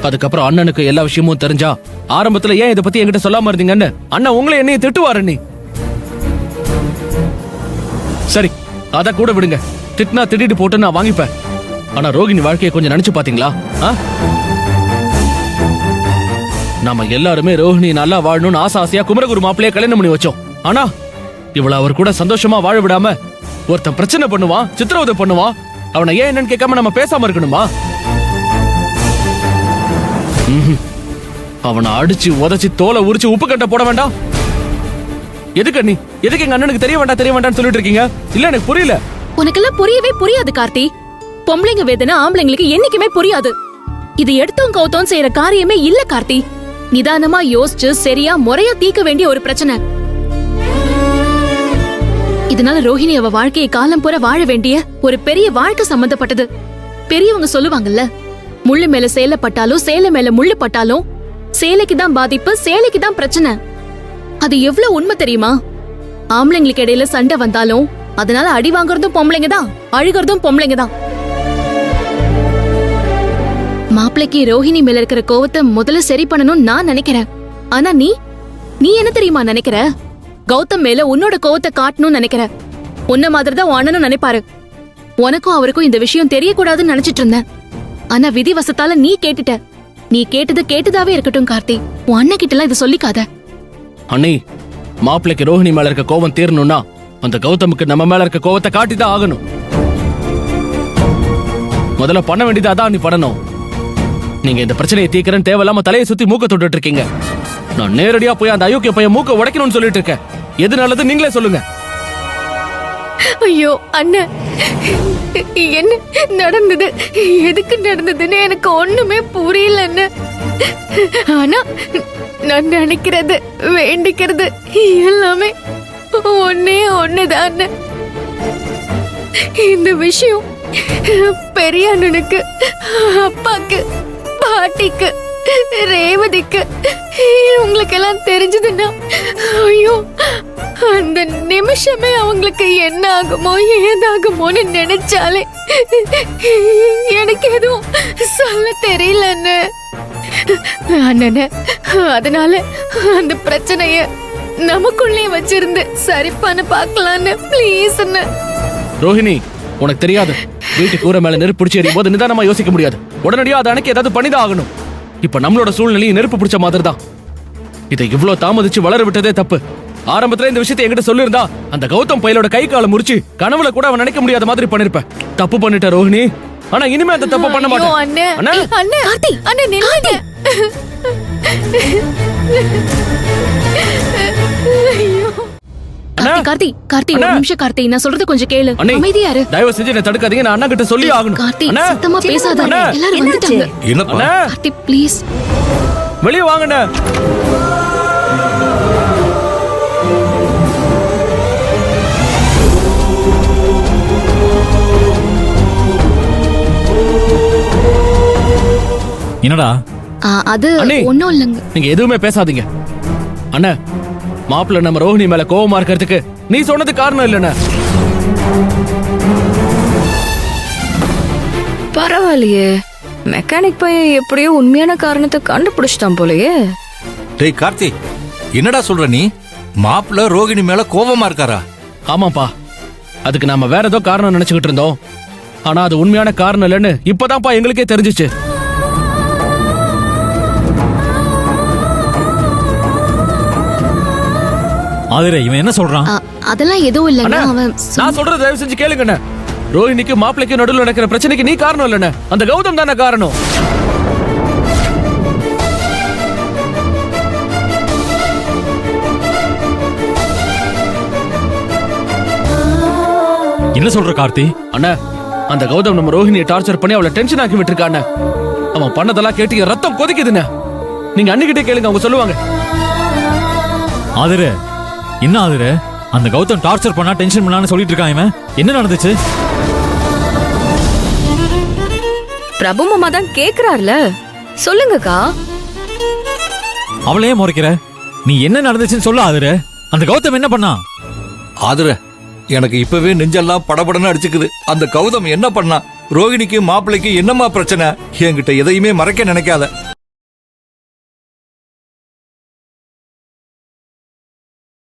அதுக்கப்புறம் அண்ணனுக்கு எல்லா விஷயமும் தெரிஞ்சா ஆரம்பத்துல ஏன் இதை பத்தி என்கிட்ட சொல்லாம இருந்தீங்கன்னு அண்ணன் உங்களை என்னைய திட்டுவாரு. நீ சரி அத கூட விடுங்க, திட்டினா திட்டிட்டு போட்டு நான் வாங்கிப்பேன். ஆனா ரோகிணி வாழ்க்கையை கொஞ்சம் நினைச்சு பாத்தீங்களா? நாம எல்லாருமே ரோஹிணி நல்லா வாழணும்னு ஆசையா குமரகுரு மாப்பிள்ளைய கல்யாணம் பண்ணி வச்சோம். ஆனா இவள அவர் கூட சந்தோஷமா வாழ விடாம ஒருத்தன் பிரச்சனை பண்ணுவான், சித்திரவதை பண்ணுவான். அவனை ஏன் என்னன்னு கேட்காம நம்ம பேசாம இருக்கணுமா? அவனை அடிச்சு உதச்சு தோலை உரிச்சு உப்பு கட்ட போட வேண்டாம். எதுக்கு நீ எதுக்கு எங்க அண்ணனுக்கு தெரிய வேண்டாம்னு சொல்லிட்டு இருக்கீங்க? இல்ல எனக்கு புரியல. உனக்கெல்லாம் புரியவே புரியாது கார்த்தி. பொம்பளைங்க வேதனை ஆம்பளைங்களுக்கு என்னைக்குமே புரியாது. இது எடுத்தோம் கவுத்தோம் செய்யற காரியமே இல்ல கார்த்தி. நிதானமா யோசிச்சு சரியா முறையா தீர்க்க வேண்டிய ஒரு பிரச்சனை. இதனால ரோஹிணி அவ வாழ்க்கையை காலம் பூரா வாழ வேண்டிய ஒரு பெரிய வாழ்க்கை சம்பந்தப்பட்டது. பெரியவங்க சொல்லுவாங்கல்ல, முள்ளு மேல சேலை பட்டாலும் சேலை மேல முள்ளு பட்டாலும் சேலைக்கு தான் பாதிப்பு, சேலைக்கு தான் பிரச்சனை. அது எவ்வளவு உண்மை தெரியுமா? ஆம்பளைங்களுக்கு இடையில சண்டை வந்தாலும் அதனால அடி வாங்குறதும் பொம்பளைங்க தான், அழுகிறதும் பொம்பளைங்க தான். மாப்பிளைக்கு ரோஹிணி மேல இருக்கிற கோவத்தை முதல்ல சரி பண்ணணும்னு நான் நினைக்கிறேன். ஆனா நீ என்ன தெரியுமா நினைக்கிற? கௌதம் மேல உன்னோட கோவத்தை காட்டணும்னு நினைக்கிற. உன்ன மாதிரிதான் அண்ணனும் நினைப்பாரு. உனக்கும் அவருக்கும் இந்த விஷயம் தெரியக்கூடாதுன்னு நினைச்சிட்டு இருந்தேன். ஆனா விதிவசத்தால நீ கேட்டுட்ட. நீ கேட்டது கேட்டதாவே இருக்கட்டும் கார்த்தி. உன் அண்ணன் கிட்ட எல்லாம் இதை சொல்லிக்காத. அண்ணி, மாப்பிளைக்கு ரோஹிணி மேல இருக்க கோவம் தீரணும்னா அந்த கௌதமுக்கு நம்ம மேல இருக்க கோவத்தை காட்டிதான் ஆகணும். முதல்ல பண்ண வேண்டியது அதான் நீ பண்ணணும். நீங்க இந்த பிரச்சனையை தீர்க்கிறேன்னு தேவையில்லாம தலையை சுத்தி மூக்க தொட்டு இருக்கீங்க. நான் நேரடியா போய் அந்த அயோக்கிய பையன் மூக்க உடைக்கணும்னு சொல்லிட்டு இருக்கேன். எது நல்லது நீங்களே சொல்லுங்க. ஐயோ அண்ணன், என்ன நடந்தது, எதுக்கு நடந்ததுன்னு எனக்கு ஒண்ணுமே புரியல அண்ணன். ஆனா நான் நினைக்கிறது வேண்டிக்கிறது எல்லாமே ஒன்னே ஒண்ணுதான். இந்த விஷயம் பெரிய அண்ணனுக்கு, அப்பாக்கு, பாட்டிக்கு, ரேவதிக்கு உங்களுக்கு எல்லாம் தெரிஞ்சதுன்னா ஐயோ அந்த நிமிஷமே அவங்களுக்கு என்ன ஆகுமோ ஏதாகுமோன்னு நினைச்சாலே எனக்கு எதுவும் சொல்ல தெரியல அண்ணன. அதனால அந்த பிரச்சனைய நமக்குள்ளே வச்சிருந்து சரி பண்ண பாக்கலான்னு ப்ளீஸ் அண்ண. ரோஹிணி, உனக்கு தெரியாது, வீட்டு கூரை மேல நெருப்பு பிடிச்சி எறியும் போது நிதானமா யோசிக்க முடியாது. உடனடியா அதை அணைக்க ஏதாவது பண்ணிதான் ஆகணும். இப்ப நம்மளோட சூழ்நிலையும் நெருப்பு பிடிச்ச மாதிரி தான். இதை இவ்வளவு தாமதிச்சு வளர விட்டதே தப்பு. ஆரம்பத்துல இந்த விஷயத்தை என்கிட்ட சொல்லிருந்தா அந்த கௌதம் பையலோட கை காலை முறிச்சு கனவுல கூட அவன் நினைக்க முடியாத மாதிரி பண்ணிருப்பேன். தப்பு பண்ணிட்ட ரோஹிணி. ஆனா இனிமே அந்த தப்பு பண்ண மாட்டேன். கார்த்தி, கார்த்தி ஒரு நிமிஷம் கார்த்தி, நான் சொல்றது கொஞ்சம் கேளு. அமைதியா இரு. தயவு செஞ்சு என்ன தடுக்காதீங்க, நான் அண்ணா கிட்ட சொல்லி ஆகணும். கார்த்தி சத்தமா பேசாத, எல்லாரும் வந்துட்டாங்க. என்னப்பா? கார்த்தி ப்ளீஸ் வெளிய வாங்கண்ணே. என்னடா? அது ஒண்ணும் இல்லங்க. நீங்க எதுவுமே பேசாதீங்க. அண்ணா, மாப்பிள்ள நம்ம ரோஹிணி மேல கோவமா இருக்கிறதுக்கு நீ சொன்னது காரணம் இல்லைண்ணே. பரவாயில்லையே, மெக்கானிக் பையன் எப்படியோ உண்மையான காரணத்தை கண்டுபிடிச்சிட்டான் போலயே. டேய் கார்த்தி, என்னடா சொல்ற நீ? மாப்பிள்ள ரோகிணி மேல கோவமா இருக்காரா? ஆமாப்பா, அதுக்கு நாம வேற ஏதோ காரணம் நினைச்சுக்கிட்டு இருந்தோம். ஆனா அது உண்மையான காரணம் இல்லைன்னு இப்பதான்ப்பா எங்களுக்கே தெரிஞ்சிச்சு. ஆதிரே, இவன் என்ன சொல்றான்? அதெல்லாம் எதுவும் இல்லங்க. அவன் நான் சொல்றது தயவு செஞ்சு கேளுங்கண்ணே. ரோஹிணிக்கு மாப்பிளைக்கு நடுவில் நடக்கிற பிரச்சனைக்கு நீ காரணம் இல்லைண்ணே, அந்த கௌதம் தானே காரணம். என்ன சொல்ற கார்த்தி? அண்ணா, அந்த கௌதம் நம்ம ரோஹிணியை டார்ச்சர் பண்ணி அவளை டென்ஷன் ஆக்கி விட்டுருக்காண்ணே. அவன் பண்ணதெல்லாம் கேட்டு ரத்தம் கொதிக்குதுண்ணே. நீங்க அன்னிக்கிட்டே கேளுங்க, அவங்க சொல்லுவாங்க. ஆதிரே, என்ன ஆதிரே? அந்த கௌதம் டார்ச்சர் பண்ணா டென்ஷன் பண்ணான்னு சொல்லிட்டு இருக்கான். இவன் என்ன நடந்துச்சு? பிரபு மாமா தான் கேக்குறாருல, சொல்லுங்கக்கா. அவளையே முறைக்கிற? நீ என்ன நடந்துச்சுன்னு சொல்ல ஆதிரே. அந்த கௌதம் என்ன பண்ணா? ஆதிர, எனக்கு இப்பவே நெஞ்செல்லாம் படபடன்னு அடிச்சுக்குது. அந்த கௌதம் என்ன பண்ணா? ரோகிணிக்கு மாப்பிள்ளைக்கு என்னமா பிரச்சனை? என்கிட்ட எதையுமே மறைக்க நினைக்காத.